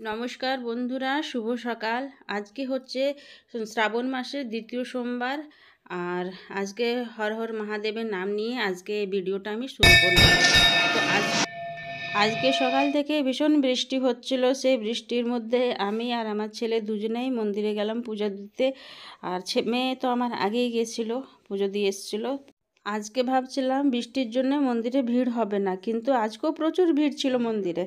নমস্কার বন্ধুরা, শুভ সকাল। আজকে হচ্ছে শ্রাবণ মাসের দ্বিতীয় সোমবার, আর আজকে হর হর মহাদেবের নাম নিয়ে আজকে এই ভিডিওটা আমি শুরু করলাম। তো আজকে সকাল থেকে ভীষণ বৃষ্টি হচ্ছিল। সেই বৃষ্টির মধ্যে আমি আর আমার ছেলে দুজনেই মন্দিরে গেলাম পুজো দিতে। আর মেয়ে তো আমার আগেই গেছিলো, পুজো দিয়ে এসেছিলো। আজকে ভাবছিলাম বৃষ্টির জন্য মন্দিরে ভিড় হবে না, কিন্তু আজকেও প্রচুর ভিড় ছিল মন্দিরে।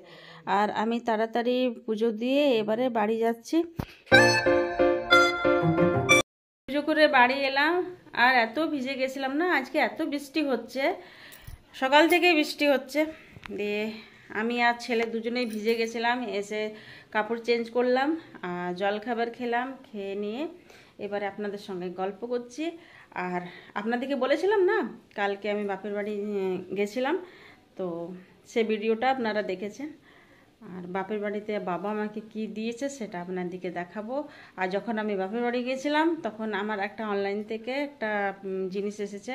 আর আমি তাড়াতাড়ি পুজো দিয়ে এবারে বাড়ি যাচ্ছি। পুজো করে বাড়ি এলাম, আর এত ভিজে গেছিলাম না, আজকে এত বৃষ্টি হচ্ছে, সকাল থেকে বৃষ্টি হচ্ছে। দিয়ে আমি আর ছেলে দুজনেই ভিজে গেছিলাম। এসে কাপড় চেঞ্জ করলাম, জলখাবার খেলাম, খেয়ে নিয়ে এবারে আপনাদের সঙ্গে গল্প করছি। আর আপনাদেরকে বলেছিলাম না, কালকে আমি বাপের বাড়ি গেছিলাম, তো সে ভিডিওটা আপনারা দেখেছেন। আর বাপের বাড়িতে বাবা আমাকে কি দিয়েছে সেটা আপনাদেরকে দেখাবো। আর যখন আমি বাপের বাড়ি গিয়েছিলাম তখন আমার একটা অনলাইন থেকে একটা জিনিস এসেছে,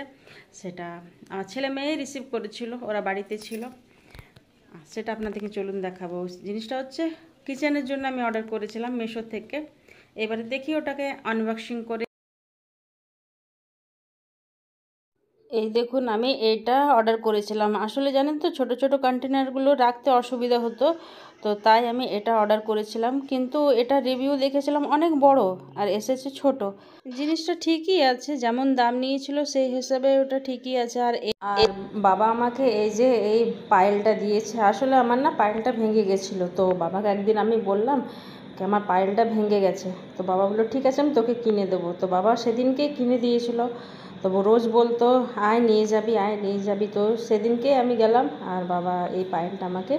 সেটা আমার ছেলে মেয়ে রিসিভ করেছিল, ওরা বাড়িতে ছিল। সেটা আপনাদেরকে চলুন দেখাবো। জিনিসটা হচ্ছে কিচেনের জন্য আমি অর্ডার করেছিলাম মিশো থেকে। এবারে দেখি ওটাকে আনবক্সিং করে। এই দেখুন, আমি এইটা অর্ডার করেছিলাম। আসলে জানেন তো, ছোট ছোট কন্টেনারগুলো রাখতে অসুবিধা হতো, তো তাই আমি এটা অর্ডার করেছিলাম। কিন্তু এটা রিভিউ দেখেছিলাম অনেক বড়, আর এসেছে ছোট। জিনিসটা ঠিকই আছে, যেমন দাম নিয়েছিল সেই হিসাবে ওটা ঠিকই আছে। আর বাবা আমাকে এই যে এই পায়েলটা দিয়েছে। আসলে আমার না পায়েলটা ভেঙে গেছিলো, তো বাবাকে একদিন আমি বললাম যে আমার পায়েলটা ভেঙে গেছে। তো বাবা বললো ঠিক আছে, আমি তোকে কিনে দেবো। তো বাবা সেদিনকেই কিনে দিয়েছিল। তো রোজ বলতো আয় নিয়ে যাবি, আয় নিয়ে যাবি। তো সেদিনকে আমি গেলাম, আর বাবা এই পায়েলটা আমাকে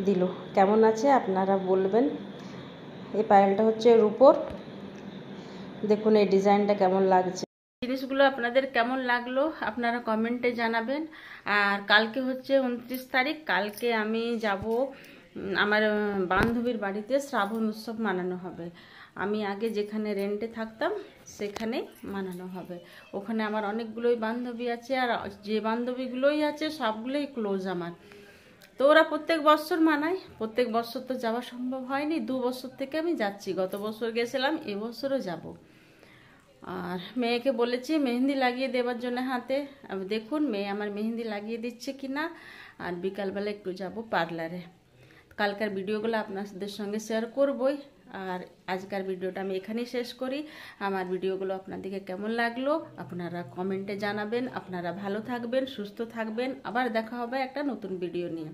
দিল। কেমন আছে আপনারা বলবেন। এই পায়েলটা হচ্ছে রূপোর। দেখুন এই ডিজাইনটা কেমন লাগছে। জিনিসগুলো আপনাদের কেমন লাগলো আপনারা কমেন্টে জানাবেন। আর কালকে হচ্ছে 29 তারিখ, কালকে আমি যাব আমার বান্ধবীর বাড়িতে। শ্রাবণ উৎসব মানানো হবে। আমি আগে যেখানে রেন্টে থাকতাম সেখানে মানানো হবে। ওখানে আমার অনেকগুলোই বান্ধবী আছে, আর যে বান্ধবীগুলোই আছে সবগুলোই ক্লোজ আমার। তো ওরা প্রত্যেক বছর মানায়, প্রত্যেক বছর তো যাওয়া সম্ভব হয়নি। 2 বছর থেকে আমি যাচ্ছি, গত বছর গেছিলাম, এবছরও যাব। আর মেয়েকে বলেছি মেহেন্দি লাগিয়ে দেওয়ার জন্য হাতে। দেখুন মেয়ে আমার মেহেন্দি লাগিয়ে দিচ্ছে কিনা। আর বিকালবেলা একটু যাব পার্লারে। কালকার ভিডিওগুলো আপনাদের সঙ্গে শেয়ার করবই। আর আজকের ভিডিওটা আমি এখানেই শেষ করি। আমার ভিডিওগুলো আপনাদেরকে কেমন লাগলো আপনারা কমেন্টে জানাবেন। আপনারা ভালো থাকবেন, সুস্থ থাকবেন। আবার দেখা হবে একটা নতুন ভিডিও নিয়ে।